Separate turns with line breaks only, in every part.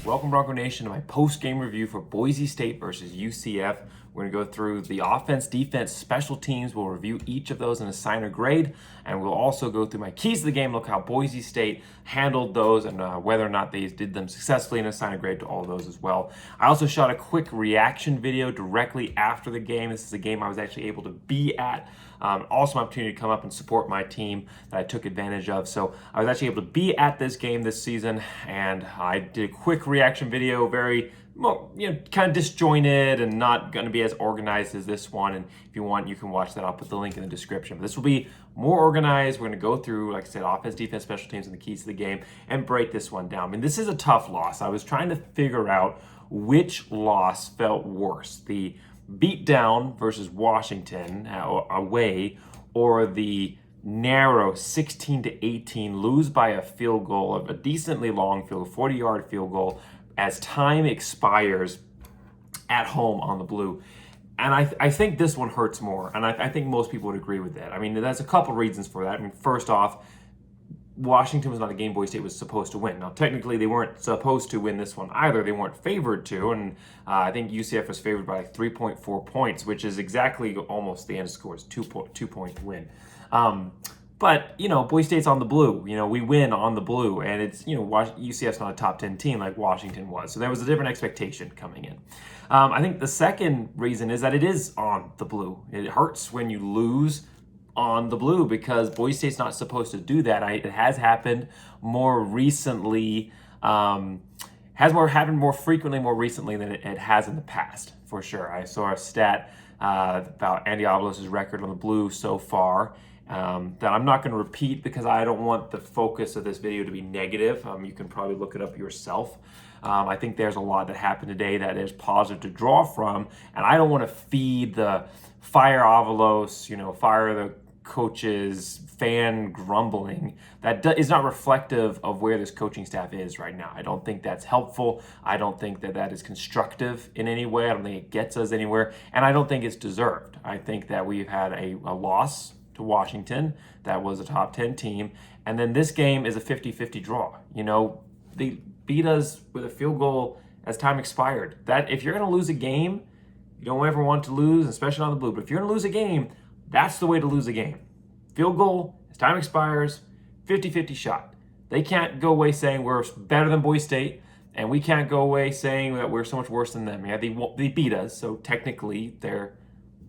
Welcome, Bronco Nation, to my post-game review for Boise State versus UCF. We're going to go through the offense, defense, special teams. We'll review each of those and assign a grade, and we'll also go through my keys to the game, look how Boise State handled those, and whether or not they did them successfully, and assign a grade to all of those as well. I also shot a quick reaction video directly after the game. This is a game I was actually able to be at. Also an opportunity to come up and support my team that I took advantage of. So I was actually able to be at this game this season, and I did a quick reaction video, very, kind of disjointed and not going to be as organized as this one. And if you want, you can watch that. I'll put the link in the description. But this will be more organized. We're going to go through, like I said, offense, defense, special teams, and the keys to the game, and break this one down. I mean, this is a tough loss. I was trying to figure out which loss felt worse. The beat down versus Washington away, or the narrow 16-18 lose by a field goal, of a decently long field goal, 40-yard field goal, as time expires at home on the blue. And I think this one hurts more, and I think most people would agree with that. I mean, there's a couple reasons for that. I mean, first off, Washington was not a game Boise State was supposed to win. Now, technically, they weren't supposed to win this one either. They weren't favored to, and I think UCF was favored by 3.4 points, which is exactly almost the end score. It's 2-point win. But, Boise State's on the blue. We win on the blue, and it's, UCF's not a top 10 team like Washington was. So there was a different expectation coming in. I think the second reason is that it is on the blue. It hurts when you lose on the blue, because Boise State's not supposed to do that. It has happened more recently, happened more frequently more recently than it has in the past, for sure. I saw a stat about Andy Avalos' record on the blue so far that I'm not going to repeat because I don't want the focus of this video to be negative. You can probably look it up yourself. I think there's a lot that happened today that is positive to draw from, and I don't want to feed the fire Avalos, fire the coaches, fan grumbling that is not reflective of where this coaching staff is right now. I don't think that's helpful. I don't think that is constructive in any way. I don't think it gets us anywhere, and I don't think it's deserved. I think that we've had a loss to Washington that was a top 10 team, and then this game is a 50-50 draw. They beat us with a field goal as time expired. That, if you're going to lose a game, you don't ever want to lose, especially on the blue. But if you're going to lose a game, that's the way to lose a game. Field goal, as time expires, 50-50 shot. They can't go away saying we're better than Boise State, and we can't go away saying that we're so much worse than them. Yeah, they beat us, so technically they're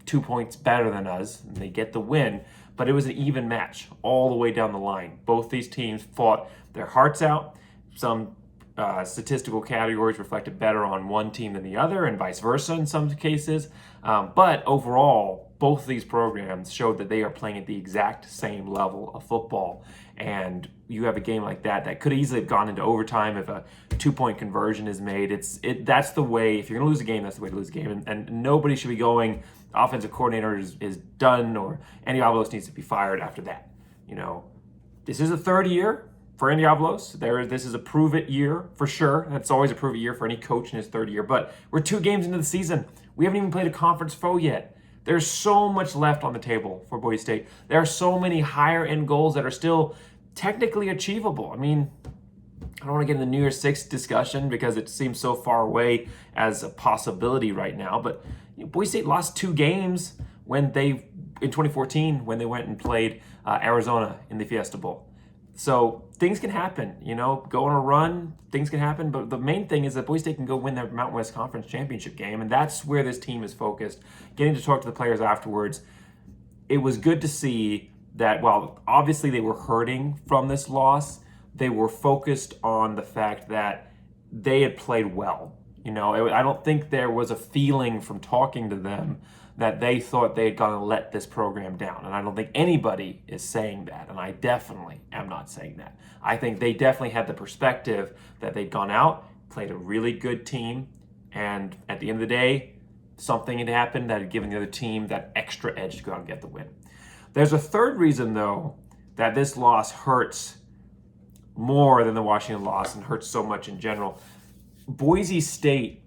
2 points better than us, and they get the win. But it was an even match all the way down the line. Both these teams fought their hearts out. Some statistical categories reflected better on one team than the other, and vice versa in some cases. But overall, both of these programs showed that they are playing at the exact same level of football. And you have a game like that could easily have gone into overtime if a 2-point conversion is made. That's the way. If you're going to lose a game, that's the way to lose a game. And nobody should be going, offensive coordinator is done, or Andy Avalos needs to be fired after that. This is the third year for Andy Avalos. This is a prove-it year for sure. That's always a prove-it year for any coach in his third year. But we're 2 games into the season. We haven't even played a conference foe yet. There's so much left on the table for Boise State. There are so many higher-end goals that are still technically achievable. I mean, I don't want to get into the New Year's Six discussion because it seems so far away as a possibility right now. But Boise State lost 2 games in 2014 when they went and played Arizona in the Fiesta Bowl. So things can happen, go on a run, things can happen. But the main thing is that Boise State can go win their Mountain West Conference championship game. And that's where this team is focused. Getting to talk to the players afterwards, it was good to see that while obviously they were hurting from this loss, they were focused on the fact that they had played well. I don't think there was a feeling from talking to them that they thought they had gone to let this program down. And I don't think anybody is saying that. And I definitely am not saying that. I think they definitely had the perspective that they'd gone out, played a really good team, and at the end of the day, something had happened that had given the other team that extra edge to go out and get the win. There's a third reason, though, that this loss hurts more than the Washington loss and hurts so much in general. Boise State,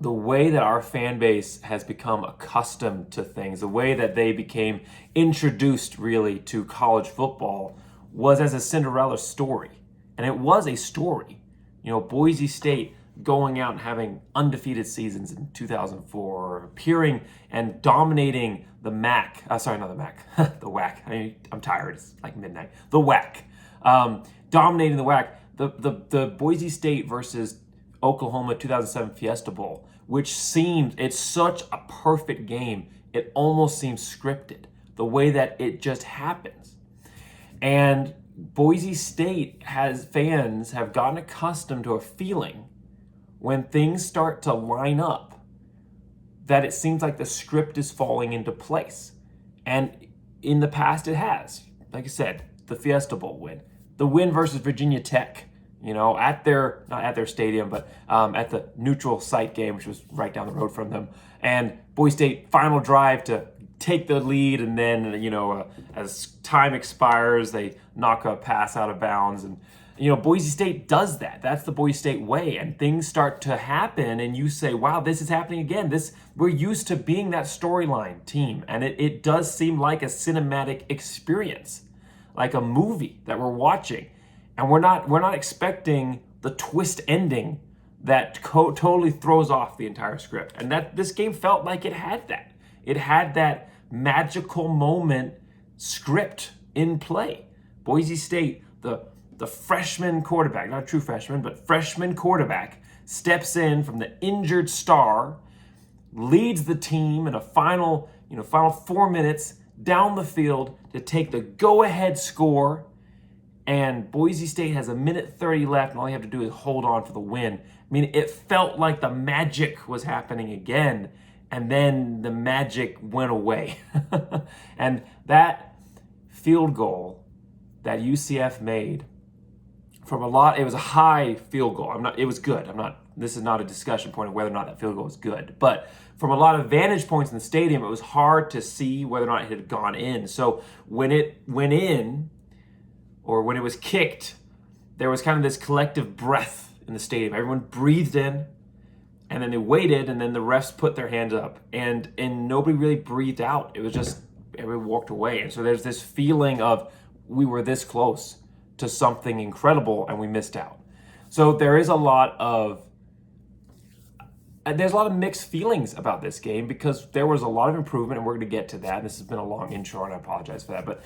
the way that our fan base has become accustomed to things, the way that they became introduced really to college football, was as a Cinderella story. And it was a story. Boise State going out and having undefeated seasons in 2004, appearing and dominating the MAC. Sorry, not the MAC, the WAC. I'm tired. It's like midnight. The WAC. Dominating the WAC. The Boise State versus Oklahoma 2007 Fiesta Bowl, which it's such a perfect game. It almost seems scripted, the way that it just happens. And Boise State fans have gotten accustomed to a feeling when things start to line up that it seems like the script is falling into place. And in the past it has. Like I said, the Fiesta Bowl win, the win versus Virginia Tech, not at their stadium, but at the neutral site game, which was right down the road from them. And Boise State final drive to take the lead, and then, as time expires, they knock a pass out of bounds. And, Boise State does that. That's the Boise State way. And things start to happen, and you say, wow, this is happening again. We're used to being that storyline team. And it does seem like a cinematic experience, like a movie that we're watching. And we're not expecting the twist ending that totally throws off the entire script. And that this game felt like it had that. It had that magical moment script in play. Boise State, the freshman quarterback, not a true freshman, but freshman quarterback, steps in from the injured star, leads the team in a final 4 minutes down the field to take the go-ahead score. And Boise State has 1:30 left, and all you have to do is hold on for the win. It felt like the magic was happening again, and then the magic went away. And that field goal that UCF made it was a high field goal. It was good. This is not a discussion point of whether or not that field goal was good. But from a lot of vantage points in the stadium, it was hard to see whether or not it had gone in. So when it went in, or when it was kicked, there was kind of this collective breath in the stadium. Everyone breathed in, and then they waited, and then the refs put their hands up, and nobody really breathed out. It was just everyone walked away. And so there's this feeling of we were this close to something incredible, and we missed out. So there's a lot of mixed feelings about this game, because there was a lot of improvement, and we're going to get to that. This has been a long intro, and I apologize for that. But,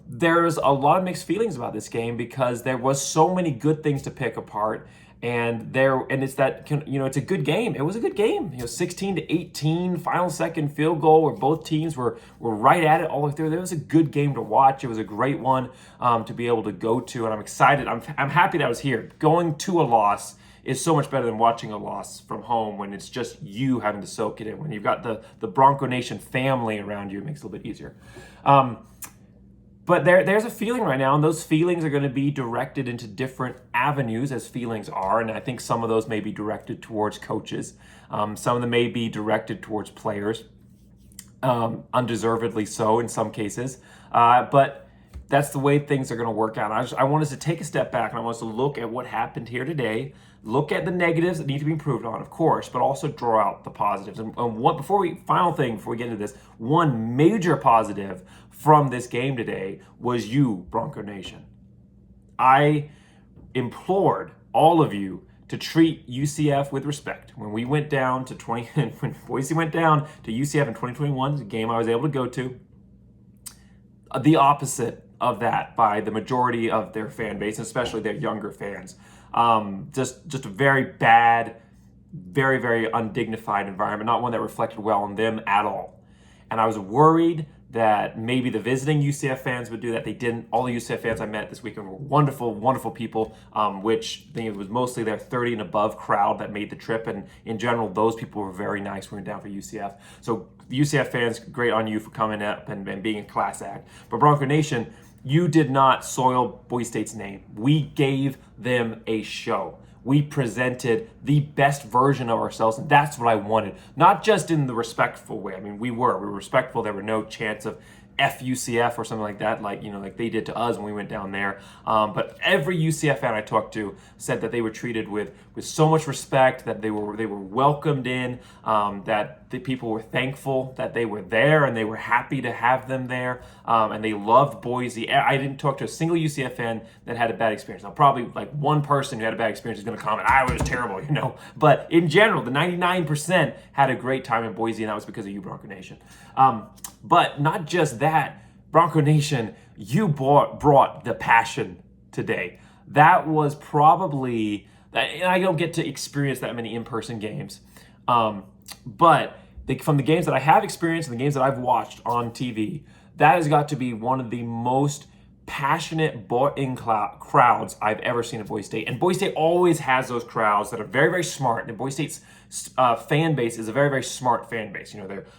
there's a lot of mixed feelings about this game, because there was so many good things to pick apart. And it's that, it's a good game. It was a good game. 16-18, final second field goal where both teams were right at it all the way through. It was a good game to watch. It was a great one to be able to go to, and I'm excited. I'm happy that I was here. Going to a loss is so much better than watching a loss from home when it's just you having to soak it in. When you've got the Bronco Nation family around you, it makes it a little bit easier. But there's a feeling right now, and those feelings are going to be directed into different avenues, as feelings are, and I think some of those may be directed towards coaches. Some of them may be directed towards players, undeservedly so in some cases. But that's the way things are going to work out. I want us to take a step back, and I want us to look at what happened here today, look at the negatives that need to be improved on, of course, but also draw out the positives. And before we get into this, one major positive from this game today was you, Bronco Nation. I implored all of you to treat UCF with respect. When we went down to when Boise went down to UCF in 2021, a game I was able to go to, the opposite of that by the majority of their fan base, especially their younger fans. Just a very bad, very, very undignified environment, not one that reflected well on them at all. And I was worried that maybe the visiting UCF fans would do that. They didn't. All the UCF fans I met this weekend were wonderful, wonderful people, which I think it was mostly their 30 and above crowd that made the trip. And in general, those people were very nice when we were down for UCF. So UCF fans, great on you for coming up and being a class act. But Bronco Nation, you did not soil Boise State's name. We gave them a show. We presented the best version of ourselves, and that's what I wanted. Not just in the respectful way. I mean, we were respectful. There were no chance of FUCF or something like that, like they did to us when we went down there. But every UCF fan I talked to said that they were treated with so much respect, that they were welcomed in, that the people were thankful that they were there, and they were happy to have them there, and they loved Boise. I didn't talk to a single UCF fan that had a bad experience. Now, probably like one person who had a bad experience is going to comment, "I was terrible," But in general, the 99% had a great time in Boise, and that was because of you, Bronco Nation. But not just that, Bronco Nation, you brought the passion today. That was probably, and I don't get to experience that many in-person games, but from the games that I have experienced and the games that I've watched on TV, that has got to be one of the most passionate, bought-in crowds I've ever seen at Boise State. And Boise State always has those crowds that are very, very smart. And Boise State's fan base is a very, very smart fan base.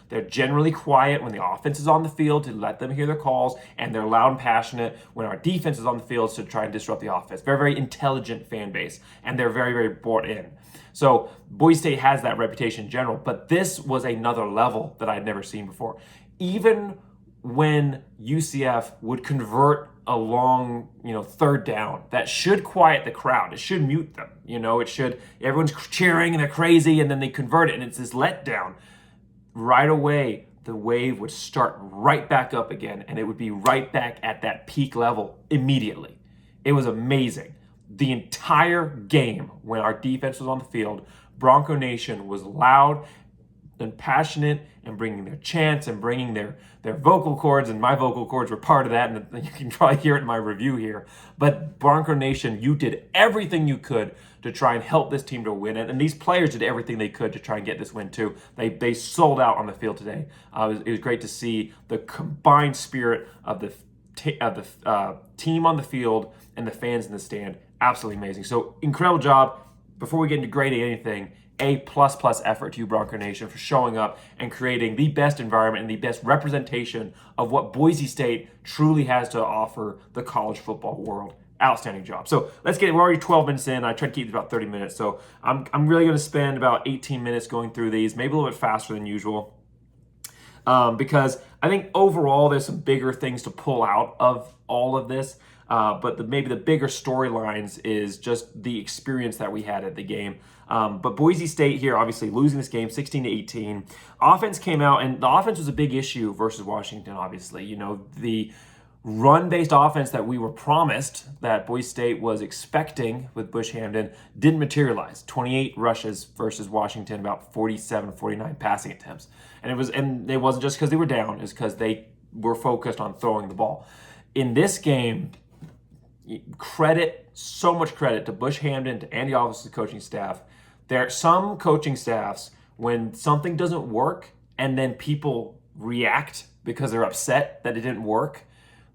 They're generally quiet when the offense is on the field to let them hear their calls, and they're loud and passionate when our defense is on the field to try and disrupt the offense. Very, very intelligent fan base, and they're very, very bought in. So Boise State has that reputation in general, but this was another level that I'd never seen before. Even when UCF would convert a long, third down, that should quiet the crowd. It should mute them. Everyone's cheering and they're crazy, and then they convert it, and it's this letdown. Right away, the wave would start right back up again, and it would be right back at that peak level immediately. It was amazing. The entire game, when our defense was on the field, Bronco Nation was loud and passionate and bringing their chants and bringing their vocal cords, and my vocal cords were part of that, and you can probably hear it in my review here. But Bronco Nation, you did everything you could to try and help this team to win it, and these players did everything they could to try and get this win too. They sold out on the field today. It was great to see the combined spirit of the team on the field and the fans in the stand. Absolutely amazing. So incredible job. Before we get into grading anything, A++ effort to you, Bronco Nation, for showing up and creating the best environment and the best representation of what Boise State truly has to offer the college football world. Outstanding job. So let's get it. We're already 12 minutes in. I try to keep it about 30 minutes. So I'm really going to spend about 18 minutes going through these, maybe a little bit faster than usual, because I think overall there's some bigger things to pull out of all of this. But maybe the bigger storylines is just the experience that we had at the game. But Boise State here, obviously losing this game 16-18. Offense came out, and the offense was a big issue versus Washington, obviously. The run-based offense that we were promised, that Boise State was expecting with Bush Hamdan, didn't materialize. 28 rushes versus Washington, about 47, 49 passing attempts. And it wasn't just because they were down, it's because they were focused on throwing the ball. In this game, so much credit to Bush Hamdan, to Andy Office's coaching staff. There are some coaching staffs, when something doesn't work and then people react because they're upset that it didn't work,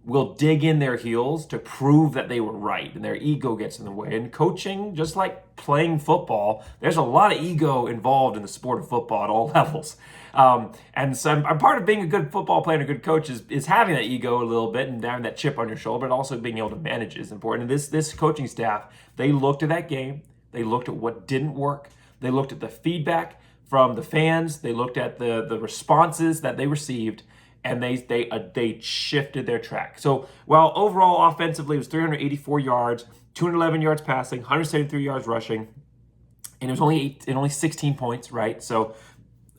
will dig in their heels to prove that they were right, and their ego gets in the way. And coaching, just like playing football, there's a lot of ego involved in the sport of football at all levels. And so I'm part of being a good football player and a good coach is having that ego a little bit and having that chip on your shoulder, but also being able to manage is important. And this coaching staff, they looked at that game, they looked at what didn't work, they looked at the feedback from the fans, they looked at the responses that they received, and they shifted their track. So while overall offensively it was 384 yards, 211 yards passing, 173 yards rushing, and it was only 16 points, right? So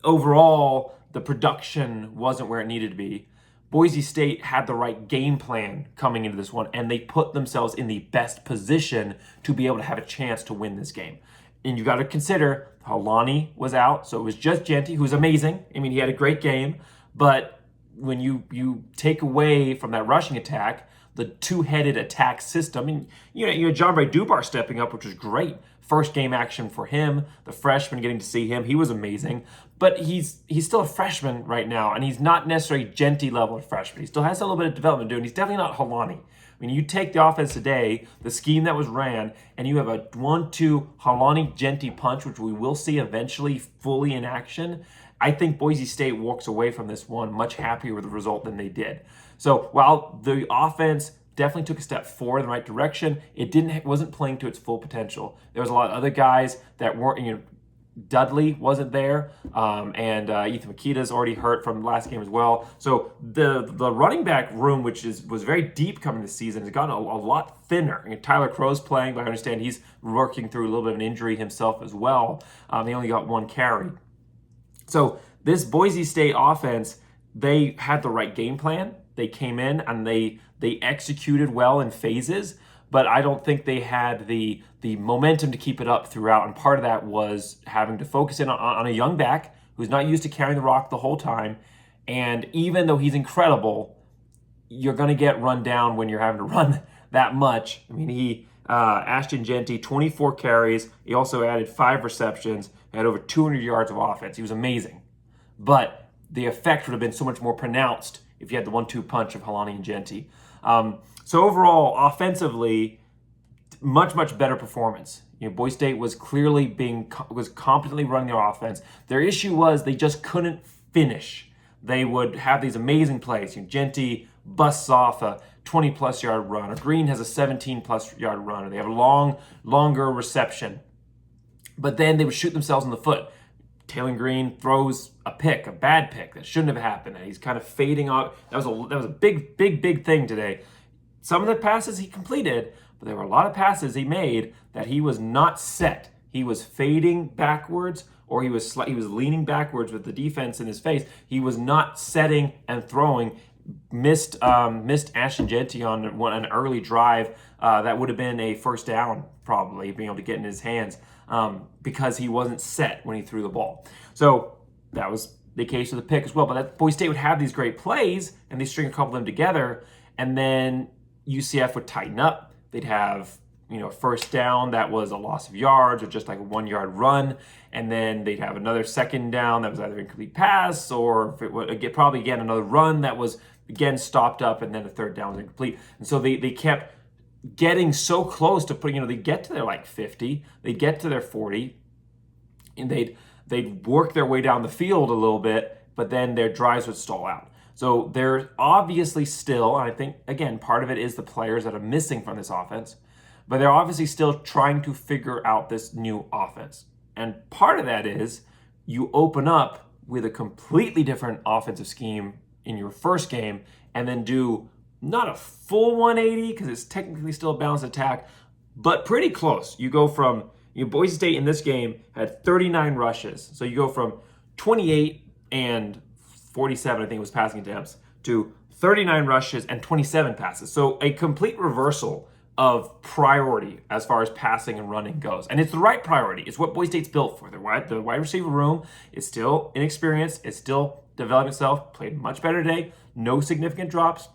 overall, the production wasn't where it needed to be. Boise State had the right game plan coming into this one, and they put themselves in the best position to be able to have a chance to win this game. And you got to consider Halani was out, so it was just Genty, who's amazing. I mean, he had a great game, but when you take away from that rushing attack, the two-headed attack system, and you had John Bray Dubar stepping up, which was great. First game action for him, the freshman getting to see him, he was amazing. But he's still a freshman right now, and he's not necessarily Genty level of freshman. He still has a little bit of development to do, and he's definitely not Halani. I mean, you take the offense today, the scheme that was ran, and you have a 1-2 Halani Genty punch, which we will see eventually fully in action. I think Boise State walks away from this one much happier with the result than they did. So while the offense definitely took a step forward in the right direction, it wasn't playing to its full potential. There was a lot of other guys that weren't, Dudley wasn't there, and Ethan Makita's already hurt from last game as well. So the running back room, which was very deep coming this season, has gotten a lot thinner. Tyler Crow's playing, but I understand he's working through a little bit of an injury himself as well. He only got one carry. So this Boise State offense, they had the right game plan. They came in and they executed well in phases, but I don't think they had the momentum to keep it up throughout. And part of that was having to focus in on a young back who's not used to carrying the rock the whole time. And even though he's incredible, you're going to get run down when you're having to run that much. I mean, Ashton Jeanty, 24 carries. He also added 5 receptions, had over 200 yards of offense. He was amazing. But the effect would have been so much more pronounced if you had the 1-2 punch of Helani and Jeanty. So overall, offensively, much better performance. Boise State was clearly was competently running their offense. Their issue was they just couldn't finish. They would have these amazing plays. Jeanty busts off a 20-plus yard run, or Green has a 17-plus yard run, or they have a longer reception. But then they would shoot themselves in the foot. Taylor Green throws a bad pick that shouldn't have happened, and he's kind of fading off. That was a big thing today. Some of the passes he completed, but there were a lot of passes he made that he was not set. He was fading backwards, or he was leaning backwards with the defense in his face. He was not setting and throwing. Missed Ashton Jeanty on an early drive that would have been a first down, probably being able to get in his hands because he wasn't set when he threw the ball. So that was the case with the pick as well. But Boise State would have these great plays, and they string a couple of them together, and then UCF would tighten up. They'd have first down that was a loss of yards or just like a 1-yard run, and then they'd have another second down that was either incomplete pass or if it would probably again another run that was again stopped up, and then the third down was incomplete. And so they kept getting so close to putting, they'd get to their 50, they'd get to their 40, and they'd work their way down the field a little bit, but then their drives would stall out. So they're obviously still, and I think again part of it is the players that are missing from this offense, but they're obviously still trying to figure out this new offense. And part of that is you open up with a completely different offensive scheme in your first game and then do not a full 180 because it's technically still a balanced attack, but pretty close. You go from, Boise State in this game had 39 rushes. So you go from 28 and 47, I think it was passing attempts, to 39 rushes and 27 passes. So a complete reversal of priority as far as passing and running goes. And it's the right priority. It's what Boise State's built for. The wide receiver room is still inexperienced. It's still developing itself. Played much better today. No significant drops.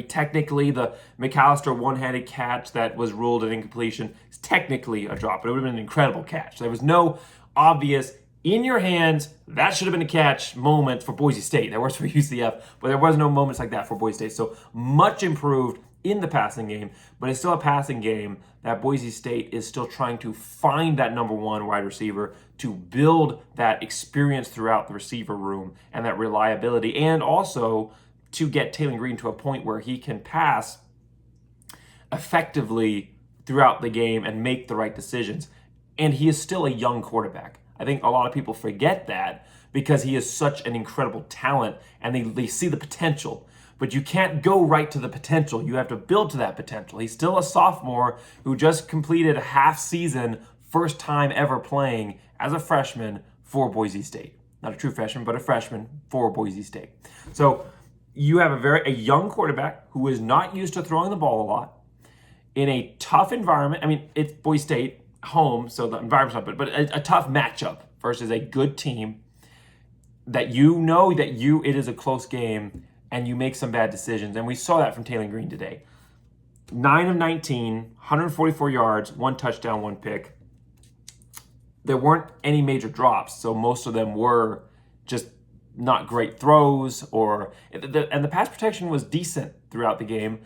Technically the McAllister one-handed catch that was ruled an incompletion is technically a drop, but it would have been an incredible catch. There was no obvious in your hands, that should have been a catch moment for Boise State. That works for UCF, but there was no moments like that for Boise State. So much improved in the passing game, but it's still a passing game that Boise State is still trying to find that number one wide receiver to build that experience throughout the receiver room and that reliability, and also to get Taylor Green to a point where he can pass effectively throughout the game and make the right decisions. And he is still a young quarterback. I think a lot of people forget that because he is such an incredible talent and they see the potential. But you can't go right to the potential. You have to build to that potential. He's still a sophomore who just completed a half season, first time ever playing as a freshman for Boise State. Not a true freshman, but a freshman for Boise State. So you have a young quarterback who is not used to throwing the ball a lot in a tough environment. I mean, it's Boise State home, so the environment's not good, but a tough matchup versus a good team that it is a close game and you make some bad decisions. And we saw that from Taylor Green today. 9 of 19, 144 yards, 1 touchdown, 1 pick. There weren't any major drops, so most of them were just not great throws, and the pass protection was decent throughout the game,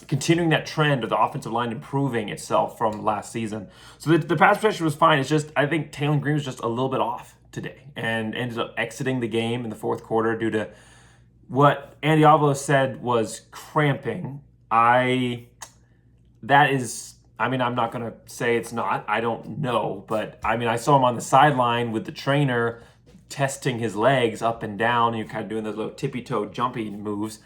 continuing that trend of the offensive line improving itself from last season. So the pass protection was fine. It's just I think Taylor Green was just a little bit off today and ended up exiting the game in the fourth quarter due to what Andy Avalo said was cramping. I'm not going to say it's not. I don't know. But, I saw him on the sideline with the trainer testing his legs up and down. And you're kind of doing those little tippy-toe jumpy moves.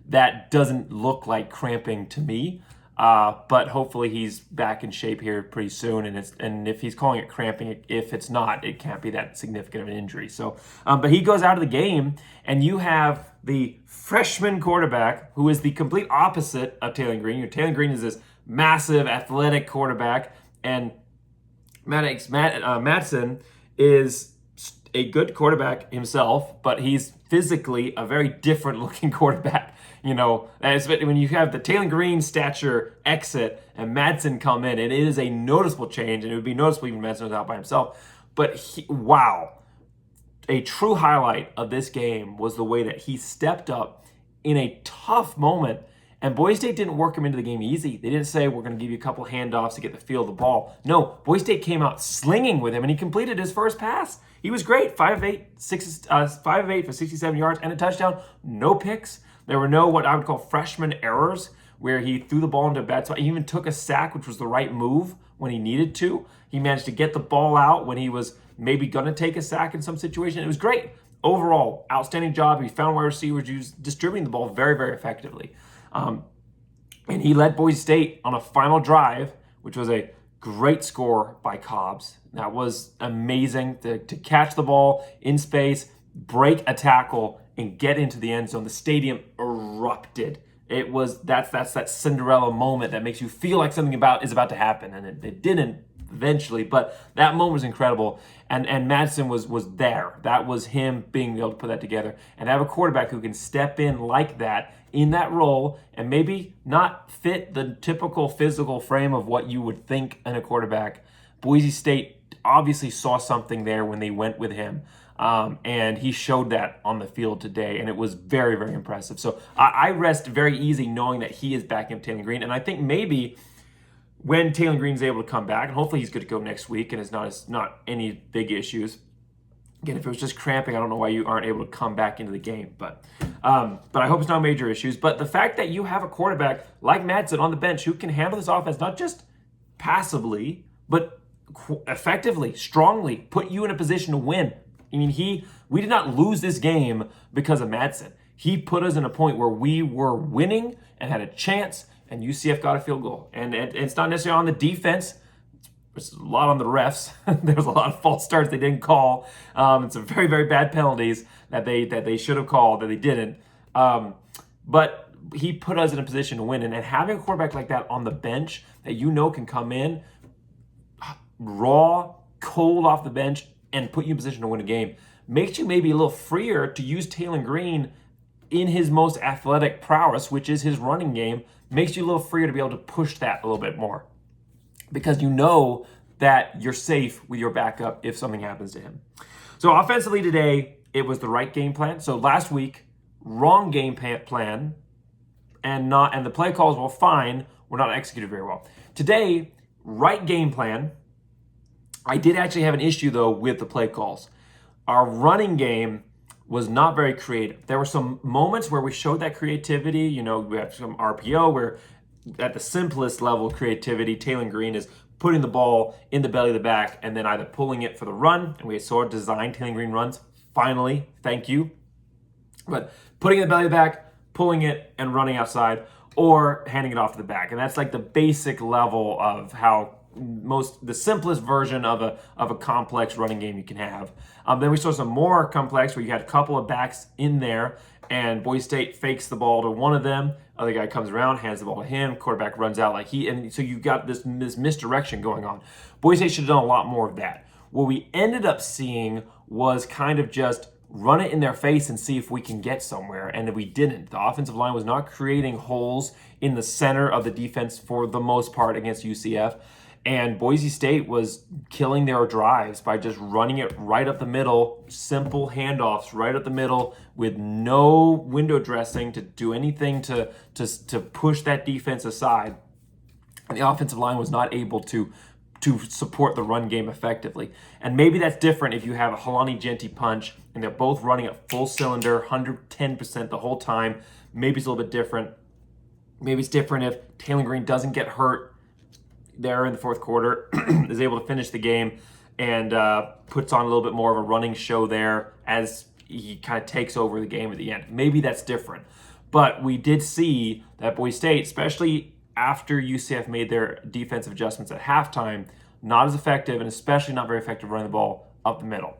That doesn't look like cramping to me. But hopefully he's back in shape here pretty soon. And if he's calling it cramping, if it's not, it can't be that significant of an injury. So, but he goes out of the game, and you have the freshman quarterback who is the complete opposite of Taylor Green. Taylor Green is this massive, athletic quarterback, and Madsen is a good quarterback himself, but he's physically a very different looking quarterback. When you have the Taylor Green stature exit and Madsen come in, it is a noticeable change, and it would be noticeable even Madsen was out by himself. But wow, a true highlight of this game was the way that he stepped up in a tough moment. And Boise State didn't work him into the game easy. They didn't say, we're going to give you a couple handoffs to get the feel of the ball. No, Boise State came out slinging with him, and he completed his first pass. He was great, 5 of 8 for 67 yards and a touchdown, no picks. There were no what I would call freshman errors where he threw the ball into a bad spot. He even took a sack, which was the right move when he needed to. He managed to get the ball out when he was maybe going to take a sack in some situation. It was great. Overall, outstanding job. He found wide receivers, he was distributing the ball very, very effectively. And he led Boise State on a final drive, which was a great score by Cobbs. That was amazing to catch the ball in space, break a tackle, and get into the end zone. The stadium erupted. That's that Cinderella moment that makes you feel like something is about to happen, and it didn't eventually, but that moment was incredible. And Madsen was there. That was him being able to put that together. And have a quarterback who can step in like that in that role and maybe not fit the typical physical frame of what you would think in a quarterback. Boise State obviously saw something there when they went with him. And he showed that on the field today, and it was very, very impressive. So I rest very easy knowing that he is backing up Taylor Green. And I think maybe when Taylor Green's able to come back, and hopefully he's good to go next week and it's not any big issues. Again, if it was just cramping, I don't know why you aren't able to come back into the game. But I hope it's not major issues. But the fact that you have a quarterback like Madsen on the bench who can handle this offense, not just passively, but effectively, strongly, put you in a position to win. I mean, we did not lose this game because of Madsen. He put us in a point where we were winning and had a chance, and UCF got a field goal. And it's not necessarily on the defense. There's a lot on the refs. There's a lot of false starts they didn't call. And some very, very bad penalties that they should have called that they didn't. But he put us in a position to win. And having a quarterback like that on the bench that can come in raw, cold off the bench and put you in position to win a game makes you maybe a little freer to use Taylor Green in his most athletic prowess, which is his running game, makes you a little freer to be able to push that a little bit more. Because you know that you're safe with your backup if something happens to him. So offensively today, it was the right game plan. So last week, wrong game plan, and the play calls were fine, were not executed very well. Today, right game plan. I did actually have an issue though with the play calls. Our running game was not very creative. There were some moments where we showed that creativity. We have some RPO where at the simplest level of creativity, Taylor Green is putting the ball in the belly of the back and then either pulling it for the run, and we saw design Taylor Green runs. Finally, thank you. But putting it in the belly of the back, pulling it and running outside, or handing it off to the back. And that's like the basic level of how the simplest version of a complex running game you can have. Then we saw some more complex where you had a couple of backs in there, and Boise State fakes the ball to one of them. Other guy comes around, hands the ball to him. Quarterback runs out and so you got this misdirection going on. Boise State should have done a lot more of that. What we ended up seeing was kind of just run it in their face and see if we can get somewhere, and we didn't. The offensive line was not creating holes in the center of the defense for the most part against UCF. And Boise State was killing their drives by just running it right up the middle, simple handoffs right up the middle with no window dressing to do anything to push that defense aside. And the offensive line was not able to support the run game effectively. And maybe that's different if you have a Halani Genti punch and they're both running at full cylinder, 110% the whole time. Maybe it's a little bit different. Maybe it's different if Taylor Green doesn't get hurt there in the fourth quarter, is able to finish the game and puts on a little bit more of a running show there as he kind of takes over the game at the end. Maybe that's different. But we did see that Boise State, especially after UCF made their defensive adjustments at halftime, not as effective, and especially not very effective running the ball up the middle.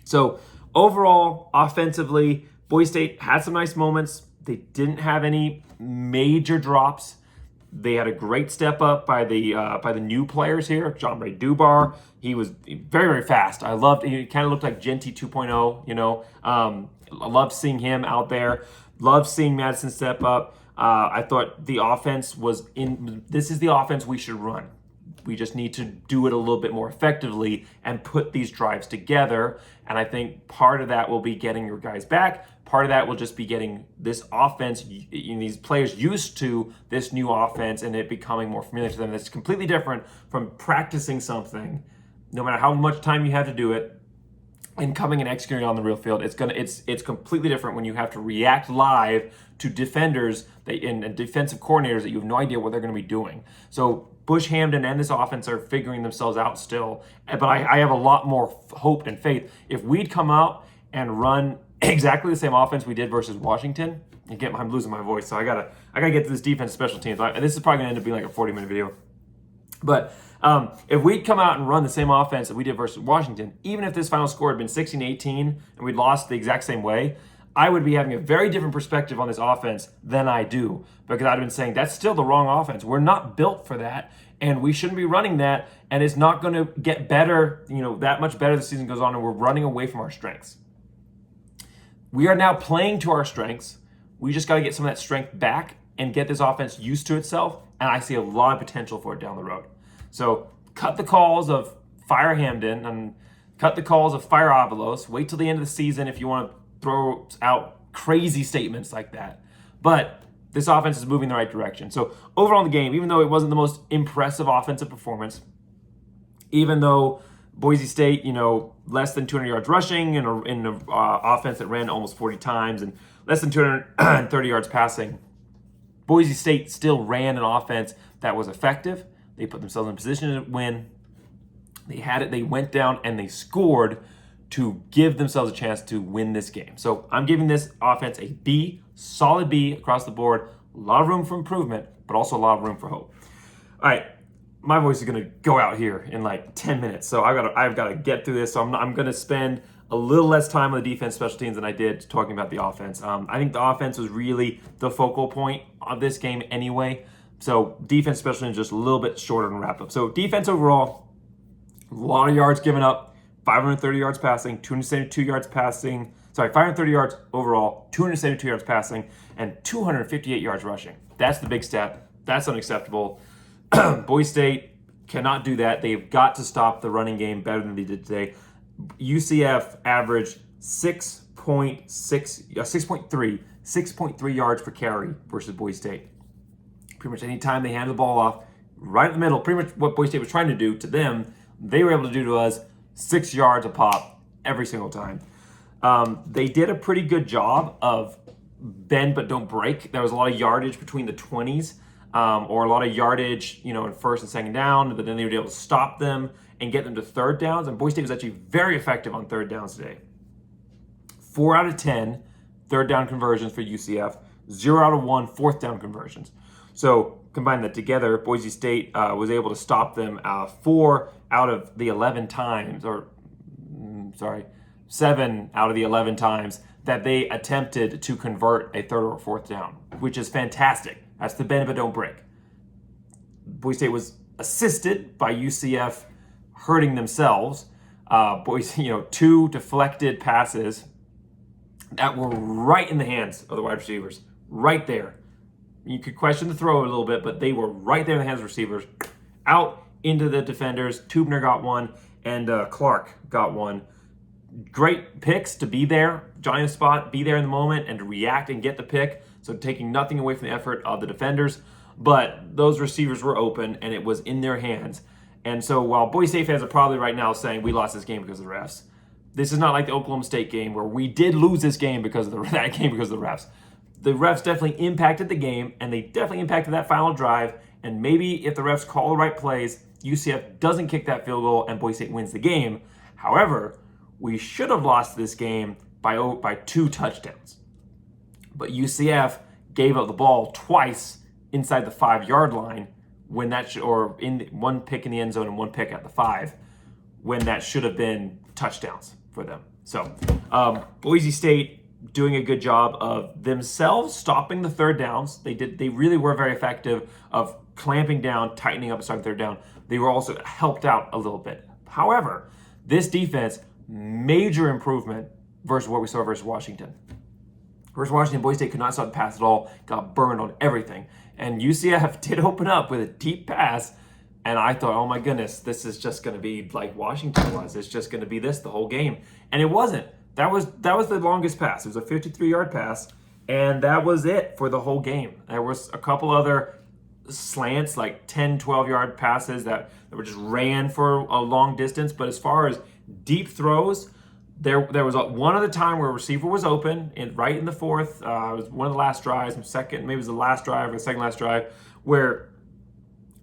So overall, offensively, Boise State had some nice moments. They didn't have any major drops. They had a great step up by the new players here. John Ray Dubar, he was very, very fast. I loved. He kind of looked like Genty 2.0. You know, I loved seeing him out there. Loved seeing Madison step up. I thought the offense was in. This is the offense we should run. We just need to do it a little bit more effectively and put these drives together. And I think part of that will be getting your guys back. Part of that will just be getting this offense, these players used to this new offense and it becoming more familiar to them. It's completely different from practicing something, no matter how much time you have to do it, and coming and executing on the real field. It's completely different when you have to react live to defenders and defensive coordinators that you have no idea what they're going to be doing. So Bush Hamdan and this offense are figuring themselves out still. But I have a lot more hope and faith. If we'd come out and run exactly the same offense we did versus Washington, again, I'm losing my voice, so I gotta get to this defense special teams. This is probably gonna end up being like a 40-minute video. But if we'd come out and run the same offense that we did versus Washington, even if this final score had been 16-18 and we'd lost the exact same way, I would be having a very different perspective on this offense than I do, because I'd have been saying that's still the wrong offense. We're not built for that, and we shouldn't be running that, and it's not going to get better, that much better as the season goes on, and we're running away from our strengths. We are now playing to our strengths. We just got to get some of that strength back and get this offense used to itself, and I see a lot of potential for it down the road. So cut the calls of fire Hamdan and cut the calls of fire Avalos. Wait till the end of the season if you want to throw out crazy statements like that. But this offense is moving in the right direction. So overall in the game, even though it wasn't the most impressive offensive performance, even though Boise State, less than 200 yards rushing in an offense that ran almost 40 times and less than 230 yards passing, Boise State still ran an offense that was effective. They put themselves in a position to win. They had it. They went down and they scored to give themselves a chance to win this game. So I'm giving this offense a B, solid B across the board. A lot of room for improvement, but also a lot of room for hope. All right, my voice is gonna go out here in like 10 minutes, so I've got to get through this. So I'm gonna spend a little less time on the defense, special teams than I did talking about the offense. I think the offense was really the focal point of this game anyway. So defense, special teams, just a little bit shorter than wrap up. So defense overall, a lot of yards given up. 530 yards passing, 272 yards passing. 530 yards overall, 272 yards passing, and 258 yards rushing. That's the big step. That's unacceptable. Boise State cannot do that. They've got to stop the running game better than they did today. UCF averaged 6.3 yards per carry versus Boise State. Pretty much any time they handed the ball off, right in the middle, pretty much what Boise State was trying to do to them, they were able to do to us. 6 yards a pop every single time. They did a pretty good job of bend but don't break. There was a lot of yardage between the 20s, or a lot of yardage, in first and second down, but then they were able to stop them and get them to third downs. And Boise State was actually very effective on third downs today. 4 out of 10 third down conversions for UCF, 0 out of 1 fourth down conversions. So combine that together, Boise State was able to stop them 4 out of the 11 times, 7 out of the 11 times that they attempted to convert a third or fourth down, which is fantastic. That's the bend but don't break. Boise State was assisted by UCF hurting themselves. Boise, 2 deflected passes that were right in the hands of the wide receivers, right there. You could question the throw a little bit, but they were right there in the hands of receivers. Out into the defenders. Tubner got one, and Clark got one. Great picks to be there, Johnny spot, be there in the moment, and to react and get the pick. So taking nothing away from the effort of the defenders. But those receivers were open, and it was in their hands. And so while Boise State fans are probably right now saying we lost this game because of the refs, this is not like the Oklahoma State game where we did lose this game because of the refs. The refs definitely impacted the game, and they definitely impacted that final drive. And maybe if the refs call the right plays, UCF doesn't kick that field goal and Boise State wins the game. However, we should have lost this game by 2 touchdowns. But UCF gave up the ball twice inside the 5-yard line when that should, or in one pick in the end zone and one pick at the 5, when that should have been touchdowns for them. So Boise State doing a good job of themselves stopping the third downs. They really were very effective of clamping down, tightening up and starting third down. They were also helped out a little bit. However, this defense, major improvement versus what we saw versus Washington. Versus Washington, Boise State could not stop the pass at all, got burned on everything. And UCF did open up with a deep pass, and I thought, oh my goodness, this is just going to be like Washington was. It's just going to be this the whole game. And it wasn't. That was the longest pass. It was a 53-yard pass, and that was it for the whole game. There was a couple other slants, like 10, 12-yard passes that were just ran for a long distance. But as far as deep throws, there was one other time where a receiver was open, right in the fourth. It was one of the last drives, maybe it was the last drive or the second last drive, where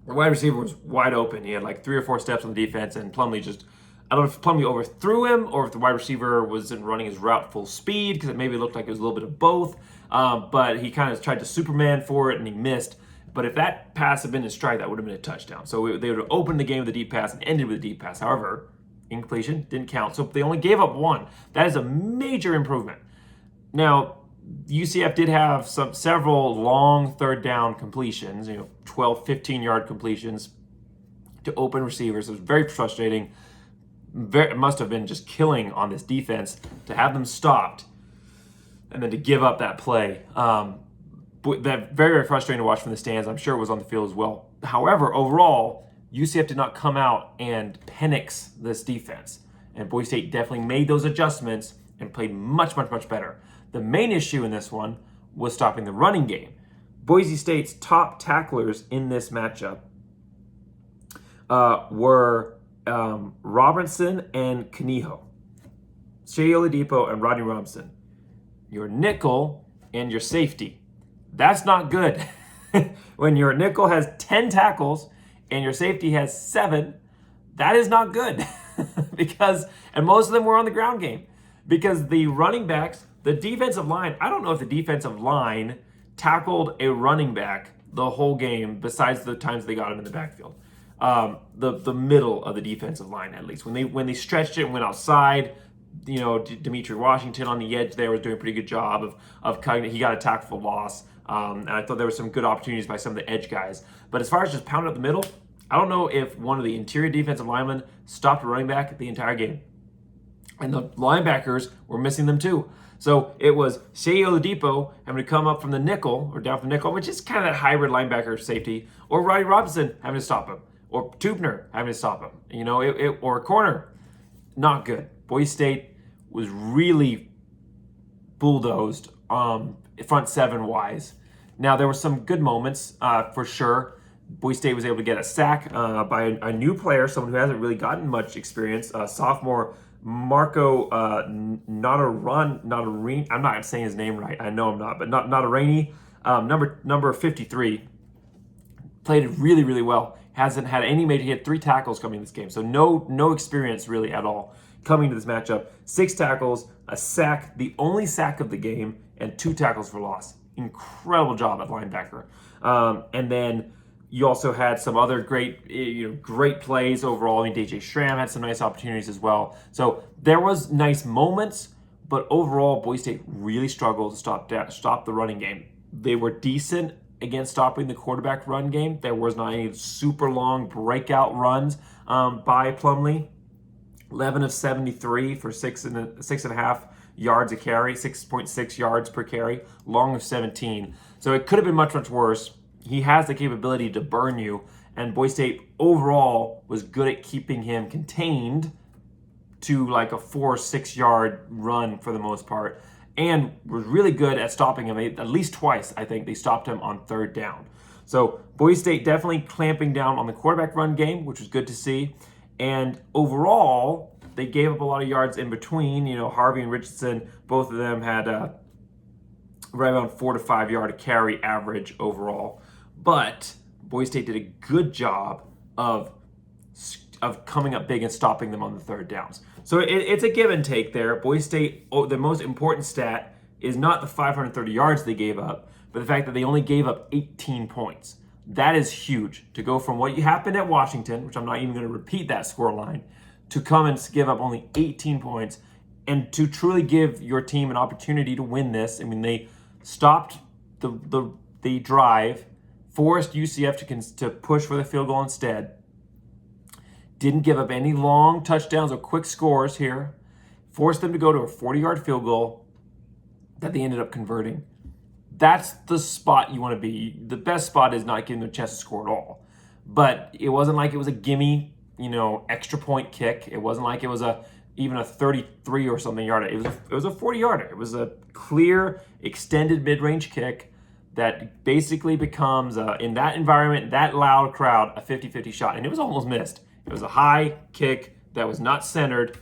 the wide receiver was wide open. He had like 3 or 4 steps on the defense, and Plumlee just, I don't know if Plumlee overthrew him or if the wide receiver wasn't running his route full speed, because it maybe looked like it was a little bit of both. But he kind of tried to Superman for it and he missed. But if that pass had been in stride, that would have been a touchdown. So they would have opened the game with a deep pass and ended with a deep pass. However, incompletion didn't count. So they only gave up 1. That is a major improvement. Now, UCF did have several long third down completions, 12, 15-yard completions to open receivers. It was very frustrating. It must have been just killing on this defense to have them stopped and then to give up that play. That very, very frustrating to watch from the stands. I'm sure it was on the field as well. However, overall, UCF did not come out and penix this defense. And Boise State definitely made those adjustments and played much, much, much better. The main issue in this one was stopping the running game. Boise State's top tacklers in this matchup were Robinson and Kaniho. Shea Oladipo and Rodney Robinson. Your nickel and your safety. That's not good. When your nickel has 10 tackles and your safety has 7, that is not good. And most of them were on the ground game. Because the running backs, the defensive line, I don't know if the defensive line tackled a running back the whole game besides the times they got him in the backfield. The middle of the defensive line, at least. When they stretched it and went outside, Dimitri Washington on the edge there was doing a pretty good job of cutting it. He got a tackle for loss. And I thought there were some good opportunities by some of the edge guys. But as far as just pounding up the middle, I don't know if one of the interior defensive linemen stopped a running back the entire game. And the linebackers were missing them too. So it was Shea Oladipo having to come up from the nickel, or down from the nickel, which is kind of that hybrid linebacker safety, or Rodney Robinson having to stop him, or Tubner having to stop him, or a corner. Not good. Boise State was really bulldozed front 7-wise. Now, there were some good moments for sure. Boise State was able to get a sack by a new player, someone who hasn't really gotten much experience, sophomore Marco Notarini. I'm not saying his name right. I know I'm not, but Notarini, number 53, played it really, really well. Hasn't had any major. He had 3 tackles coming in this game, so no experience really at all coming to this matchup. 6 tackles, a sack, the only sack of the game, and 2 tackles for loss. Incredible job at linebacker. And then you also had some other great plays overall. I mean, DJ Schramm had some nice opportunities as well. So there was nice moments, but overall, Boise State really struggled to stop the running game. They were decent against stopping the quarterback run game. There was not any super long breakout runs by Plumlee. 11 of 73 for 6.5 yards a carry, 6.6 yards per carry, long of 17. So it could have been much, much worse. He has the capability to burn you, and Boise State overall was good at keeping him contained to like a 4 or 6 yard run for the most part, and was really good at stopping him. At least twice, I think, they stopped him on 3rd down. So Boise State definitely clamping down on the quarterback run game, which was good to see. And overall, they gave up a lot of yards in between. Harvey and Richardson, both of them had right around 4 to 5 yard carry average overall. But Boise State did a good job of coming up big and stopping them on the 3rd downs. So it's a give and take there. Boise State, the most important stat is not the 530 yards they gave up, but but the fact that they only gave up 18 points. That is huge. To go from what happened at Washington, which I'm not even going to repeat that score line, to come and give up only 18 points and to truly give your team an opportunity to win this. I mean, they stopped the drive, forced UCF to push for the field goal instead, didn't give up any long touchdowns or quick scores here, forced them to go to a 40-yard field goal that they ended up converting. That's the spot you want to be. The best spot is not giving them a chance to score at all. But it wasn't like it was a gimme, extra point kick. It wasn't like it was even a 33 or something yarder. It was a 40-yarder. It was a clear, extended mid-range kick that basically becomes, in that environment, that loud crowd, a 50-50 shot. And it was almost missed. It was a high kick that was not centered,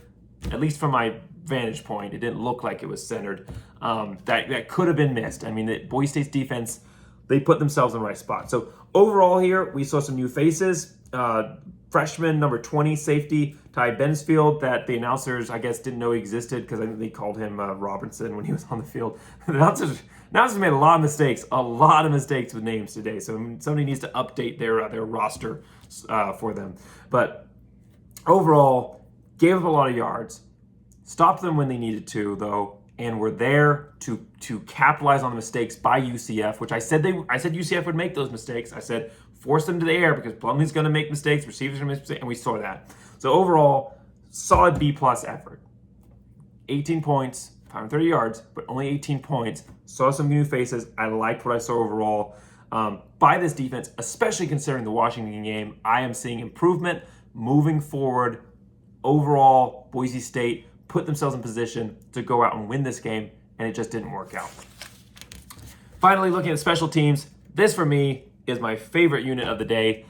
at least from my vantage point. It didn't look like it was centered. That could have been missed. I mean, the Boise State's defense, they put themselves in the right spot. So overall here, we saw some new faces. Freshman number 20 safety Ty Bensfield, that the announcers, I guess, didn't know existed because I think they called him Robinson when he was on the field. The announcers made a lot of mistakes with names today. So somebody needs to update their roster for them. But overall, gave up a lot of yards, stopped them when they needed to, though, and were there to capitalize on the mistakes by UCF, which I said UCF would make those mistakes. I said force them to the air because Plumlee's going to make mistakes, receivers are going to make mistakes, and we saw that. So overall, solid B+ effort. 18 points, 530 yards, but only 18 points. Saw some new faces. I liked what I saw overall. By this defense, especially considering the Washington game, I am seeing improvement moving forward. Overall, Boise State put themselves in position to go out and win this game, and it just didn't work out. Finally, looking at special teams, this for me is my favorite unit of the day.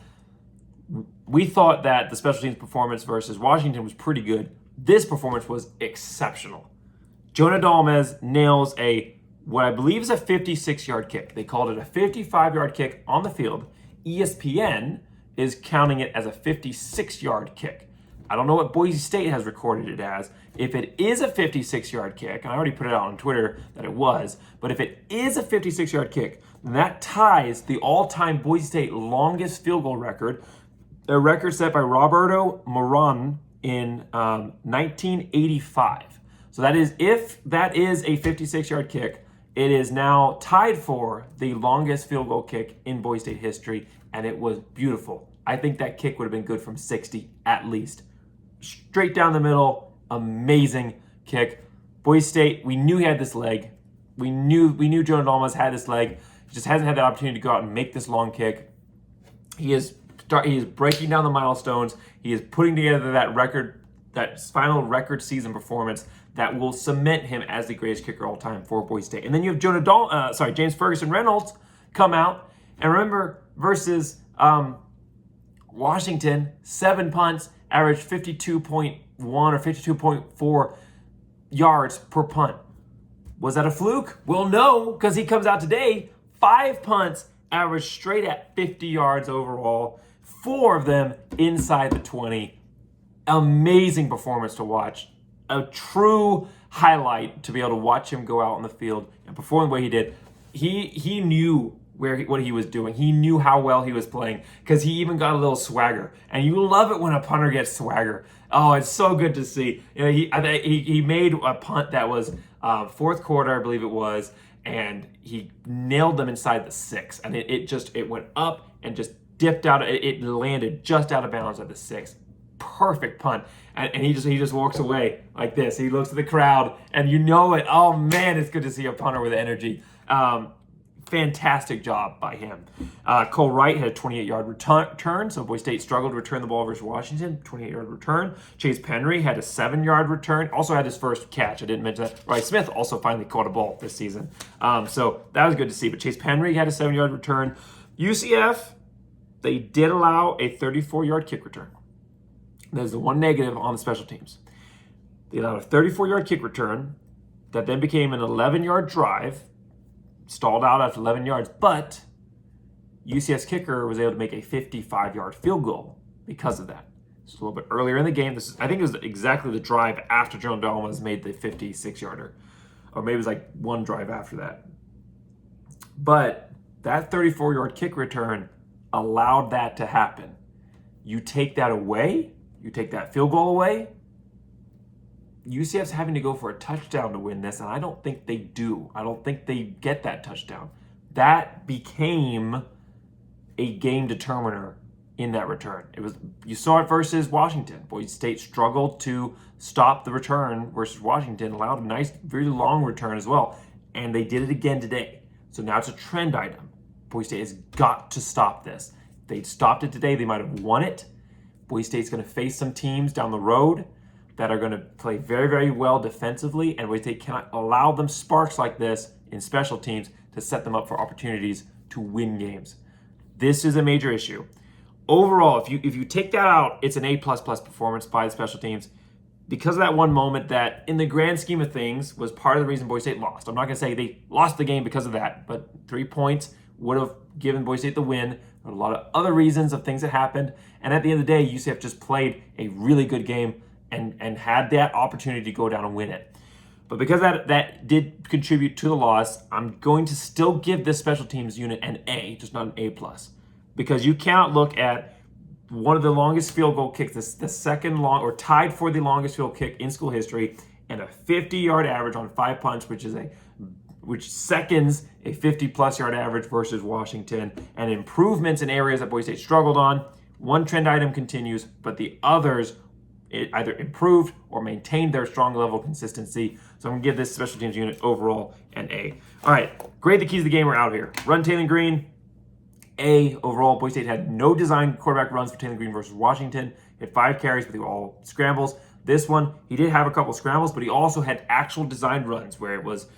We thought that the special teams performance versus Washington was pretty good. This performance was exceptional. Jonah Dalmez nails what I believe is a 56-yard kick. They called it a 55-yard kick on the field. ESPN is counting it as a 56-yard kick. I don't know what Boise State has recorded it as. If it is a 56-yard kick, and I already put it out on Twitter that it was, but if it is a 56-yard kick, then that ties the all-time Boise State longest field goal record, a record set by Roberto Moran in 1985. So that is, if that is a 56-yard kick, it is now tied for the longest field goal kick in Boise State history, and it was beautiful. I think that kick would have been good from 60 at least. Straight down the middle, amazing kick. Boise State, we knew he had this leg. We knew Jonah Dalmez had this leg. He just hasn't had the opportunity to go out and make this long kick. He is breaking down the milestones. He is putting together that final record season performance that will cement him as the greatest kicker all time for Boise State. And then you have James Ferguson Reynolds come out, and remember versus Washington, 7 punts, averaged 52.1 or 52.4 yards per punt. Was that a fluke? Well, no, because he comes out today, 5 punts, averaged straight at 50 yards overall, 4 of them inside the 20. Amazing performance to watch. A true highlight to be able to watch him go out on the field and perform the way he did. He knew what he was doing. He knew how well he was playing because he even got a little swagger. And you love it when a punter gets swagger. Oh, it's so good to see. He made a punt that was fourth quarter, I believe it was, and he nailed them inside the 6. And it went up and just dipped out. It landed just out of bounds at the 6. Perfect punt. And he just walks away like this. He looks at the crowd, and you know it. Oh man, it's good to see a punter with energy. Fantastic job by him. Cole Wright had a 28-yard return, so Boise State struggled to return the ball versus Washington. 28-yard return. Chase Penry had a 7-yard return. Also had his first catch. I didn't mention that. Rice Smith also finally caught a ball this season. So that was good to see. But Chase Penry had a 7-yard return. UCF, they did allow a 34-yard kick return. There's the one negative on the special teams. They allowed a 34-yard kick return that then became an 11-yard drive, stalled out after 11 yards, but UCF's kicker was able to make a 55-yard field goal because of that. This was a little bit earlier in the game. I think it was exactly the drive after Jonah Dalmez made the 56-yarder, or maybe it was like one drive after that. But that 34-yard kick return allowed that to happen. You take that away, you take that field goal away, UCF's having to go for a touchdown to win this, and I don't think they do. I don't think they get that touchdown. That became a game determiner in that return. You saw it versus Washington. Boise State struggled to stop the return versus Washington, allowed a nice, very long return as well, and they did it again today. So now it's a trend item. Boise State has got to stop this. If they'd stopped it today, they might have won it. Boise State's going to face some teams down the road that are going to play very, very well defensively, and Boise State cannot allow them sparks like this in special teams to set them up for opportunities to win games. This is a major issue. Overall, if you take that out, it's an A++ performance by the special teams because of that one moment that, in the grand scheme of things, was part of the reason Boise State lost. I'm not going to say they lost the game because of that, but 3 points would have given Boise State the win. There were a lot of other reasons of things that happened, and at the end of the day, UCF just played a really good game and had that opportunity to go down and win it. But because that did contribute to the loss, I'm going to still give this special teams unit an A, just not an A+. Because you cannot look at one of the longest field goal kicks, the second long, or tied for the longest field kick in school history, and a 50-yard average on 5 punts, which seconds a 50-plus yard average versus Washington, and improvements in areas that Boise State struggled on. One trend item continues, but the others either improved or maintained their strong level of consistency. So I'm going to give this special teams unit overall an A. All right, grade the keys of the game are out here. Run Taylor Green, A overall. Boise State had no designed quarterback runs for Taylor Green versus Washington. He had 5 carries, but they were all scrambles. This one, he did have a couple scrambles, but he also had actual designed runs where it was,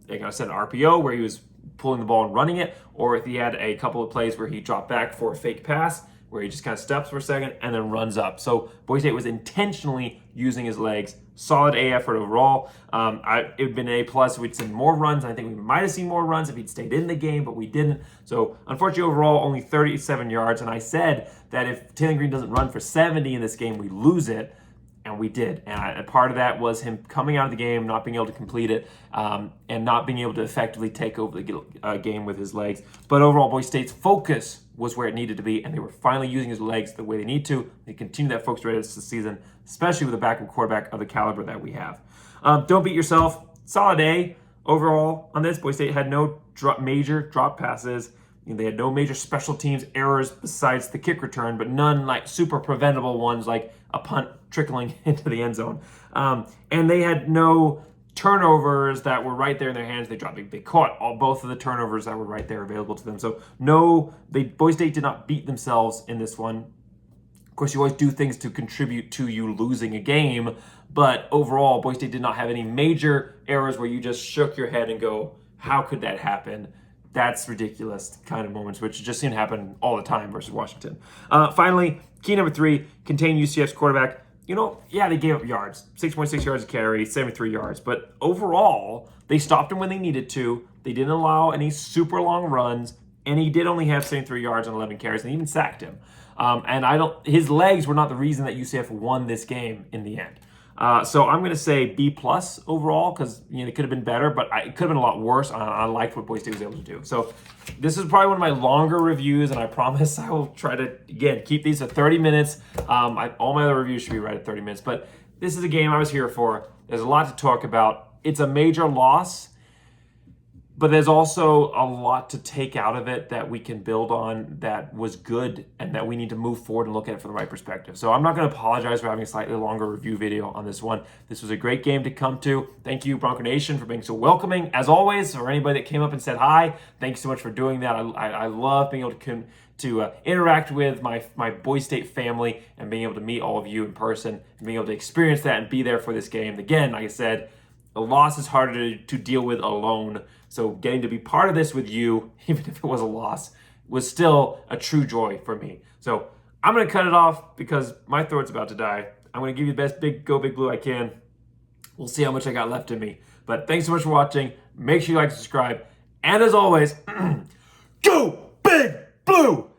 like I said, an RPO where he was pulling the ball and running it, or if he had a couple of plays where he dropped back for a fake pass, where he just kind of steps for a second and then runs up. So Boise State was intentionally using his legs. Solid A effort overall. It would have been an A+. We'd seen more runs. I think we might have seen more runs if he'd stayed in the game, but we didn't. So unfortunately, overall, only 37 yards. And I said that if Taylor Green doesn't run for 70 in this game, we lose it. And we did. And part of that was him coming out of the game, not being able to complete it, and not being able to effectively take over the game with his legs. But overall, Boise State's focus was where it needed to be, and they were finally using his legs the way they need to. They continue that focus right this season, especially with a backup quarterback of the caliber that we have. Don't beat yourself. Solid A overall on this. Boise State had no major drop passes. They had no major special teams errors besides the kick return, but none like super preventable ones like a punt trickling into the end zone. And they had no turnovers that were right there in their hands. They caught both of the turnovers that were right there available to them. So Boise State did not beat themselves in this one. Of course, you always do things to contribute to you losing a game, but overall, Boise State did not have any major errors where you just shook your head and go, how could that happen? That's ridiculous kind of moments, which just seem to happen all the time versus Washington. Finally, key number 3, contain UCF's quarterback. They gave up yards, 6.6 yards a carry, 73 yards. But overall, they stopped him when they needed to. They didn't allow any super long runs, and he did only have 73 yards on 11 carries, and even sacked him. His legs were not the reason that UCF won this game in the end. So I'm going to say B+ overall because it could have been better, but it could have been a lot worse. I liked what Boise State was able to do. So this is probably one of my longer reviews, and I promise I will try to, again, keep these to 30 minutes. All my other reviews should be right at 30 minutes, but this is a game I was here for. There's a lot to talk about. It's a major loss, but there's also a lot to take out of it that we can build on that was good and that we need to move forward and look at it from the right perspective. So I'm not going to apologize for having a slightly longer review video on this one. This was a great game to come to. Thank you, Bronco Nation, for being so welcoming. As always, for anybody that came up and said hi, thanks so much for doing that. I love being able to interact with my Boise State family and being able to meet all of you in person and being able to experience that and be there for this game. Again, like I said, a loss is harder to deal with alone. So getting to be part of this with you, even if it was a loss, was still a true joy for me. So I'm going to cut it off because my throat's about to die. I'm going to give you the best Big Blue I can. We'll see how much I got left in me. But thanks so much for watching. Make sure you like and subscribe. And as always, go Big Blue!